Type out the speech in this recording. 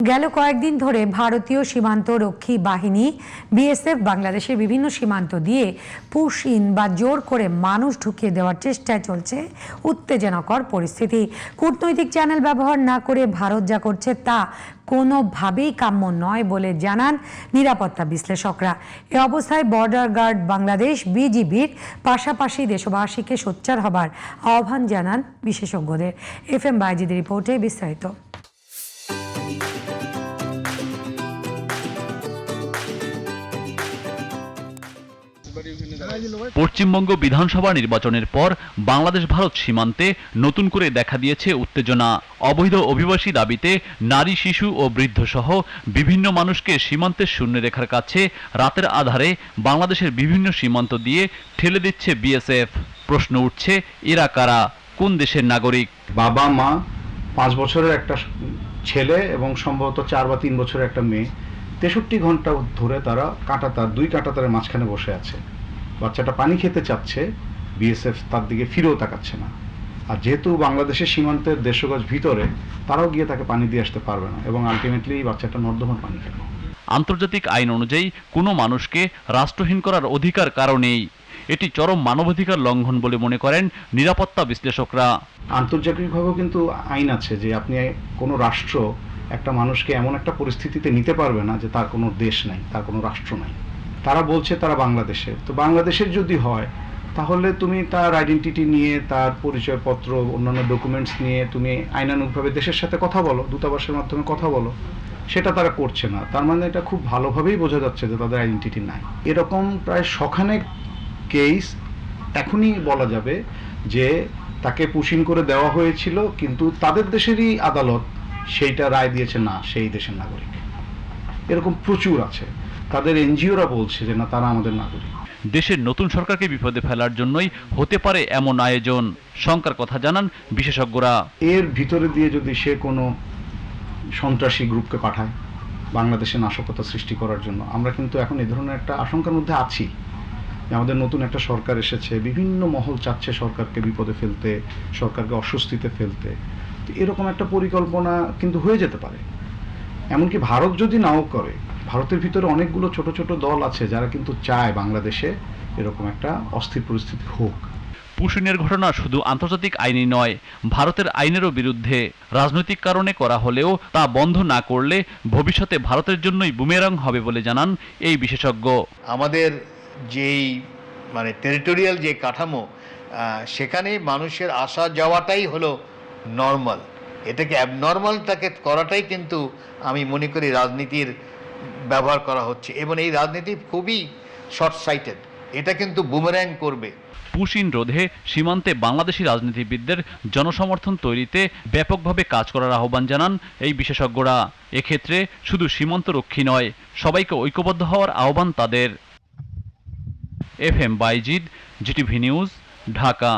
গেল কয়েকদিন ধরে ভারতীয় সীমান্ত রক্ষী বাহিনী বিএসএফ বাংলাদেশের বিভিন্ন সীমান্ত দিয়ে পুশ ইন বা জোর করে মানুষ ঢুকিয়ে দেওয়ার চেষ্টায় চলছে উত্তেজনাকর পরিস্থিতি। কূটনৈতিক চ্যানেল ব্যবহার না করে ভারত যা করছে তা কোনোভাবেই কাম্য নয় বলে জানান নিরাপত্তা বিশ্লেষকরা। এ অবস্থায় বর্ডার গার্ড বাংলাদেশ বিজিবির পাশাপাশি দেশবাসীকে সোচ্চার হবার আহ্বান জানান বিশেষজ্ঞদের। FM বাইজিদের রিপোর্টে বিস্তারিত। পশ্চিমবঙ্গ বিধানসভা নির্বাচনের পর বাংলাদেশ ভারত সীমান্তে নতুন করে দেখা দিয়েছে উত্তেজনা। অবৈধ অভিবাসী দাবিতে নারী, শিশু ও বৃদ্ধ সহ বিভিন্ন মানুষকে সীমান্তের শূন্যরেখার কাছে রাতের আধারে বাংলাদেশের বিভিন্ন সীমান্ত দিয়ে ঠেলে দিচ্ছে বিএসএফ। প্রশ্ন উঠছে, এরা কারা, কোন দেশের নাগরিক? বাবা মা, 5 বছরের একটা ছেলে এবং সম্ভবত 4 বা 3 বছরের একটা মেয়ে 63 ঘন্টা ধরে তারা দুই কাঁটাতারের মাঝখানে বসে আছে। বাচ্চাটা পানি খেতে চাচ্ছে, বিএসএফ তার দিকে ফিরেও তাকাচ্ছে না। আর যেহেতু বাংলাদেশের সীমান্তের 150 গজ ভিতরে, তারাও গিয়ে তাকে পানি দিয়ে আসতে পারবে না এবং আলটিমেটলি বাচ্চাটা নর্দমার পানি খাবে। আন্তর্জাতিক আইন অনুযায়ী কোনো মানুষকে রাষ্ট্রহীন করার অধিকার কারো নেই। এটি চরম মানবাধিকার লঙ্ঘন বলে মনে করেন নিরাপত্তা বিশ্লেষকরা। আন্তর্জাতিকভাবেও কিন্তু আইন আছে যে আপনি কোনো রাষ্ট্র একটা মানুষকে এমন একটা পরিস্থিতিতে নিতে পারবে না যে তার কোনো দেশ নাই, তার কোনো রাষ্ট্র নাই। তারা বলছে তারা বাংলাদেশের, তো বাংলাদেশের যদি হয় তাহলে তুমি তার আইডেন্টিটি নিয়ে, তার পরিচয়পত্র, অন্যান্য ডকুমেন্টস নিয়ে তুমি আইনানুগভাবে দেশের সাথে কথা বলো, দূতাবাসের মাধ্যমে কথা বলো। সেটা তারা করছে না। তার মানে এটা খুব ভালোভাবেই বোঝা যাচ্ছে যে তাদের আইডেন্টিটি নাই। এরকম প্রায় শখানেক কেস এখনই বলা যাবে যে তাকে পুশিং করে দেওয়া হয়েছিল, কিন্তু তাদের দেশেরই আদালত সেইটা রায় দিয়েছে না সেই দেশের নাগরিক। এরকম প্রচুর আছে। তাদের এনজিওরা বলছে যে না, তারা আমাদের নাগরিক। দেশের নতুন সরকারকে বিপদে ফেলার জন্যই হতে পারে এমন আয়োজন, শঙ্কার কথা জানান বিশেষজ্ঞরা। এর ভিতরে দিয়ে যদি সে কোনো সন্ত্রাসী গ্রুপকে পাঠায় বাংলাদেশে নাশকতা সৃষ্টি করার জন্য, আমরা কিন্তু এখন এই ধরনের একটা আশঙ্কার মধ্যে আছি। আমাদের নতুন একটা সরকার এসেছে, বিভিন্ন মহল চাচ্ছে সরকারকে বিপদে ফেলতে, সরকারকে অস্বস্তিতে ফেলতে। তো এরকম একটা পরিকল্পনা কিন্তু হয়ে যেতে পারে। এমনকি ভারত যদি নাও করে, ভারতের ভিতরে অনেকগুলো ছোট ছোট দল আছে যারা কিন্তু চায় বাংলাদেশে এরকম একটা অস্থির পরিস্থিতি হোক। পুশিনের ঘটনা শুধু আন্তর্জাতিক আইনই নয়, ভারতের আইনেরও বিরুদ্ধে। রাজনৈতিক কারণে করা হলেও তা বন্ধ না করলে ভবিষ্যতে ভারতের জন্যই বুমেরাং হবে বলে জানান এই বিশেষজ্ঞ। আমাদের যেই টেরিটোরিয়াল যে কাঠামো, সেখানে মানুষের আসা যাওয়াটাই হলো নর্মাল। এটাকে অ্যাবনর্মালটাকে করাটাই কিন্তু আমি মনে করি রাজনীতির ব্যবহার করা হচ্ছে, এবং এই রাজনীতি খুবই শর্ট সাইটেড। এটা কিন্তু বুমেরাং করবে। পুশিন রোধে সীমান্তে বাংলাদেশি রাজনীতিবিদদের জনসমর্থন তৈরিতে ব্যাপকভাবে কাজ করার আহ্বান জানান এই বিশেষজ্ঞরা। এক্ষেত্রে শুধু সীমান্ত রক্ষী নয়, সবাইকে ঐক্যবদ্ধ হওয়ার আহ্বান তাদের। FM Bayzid, GTV news, Dhaka.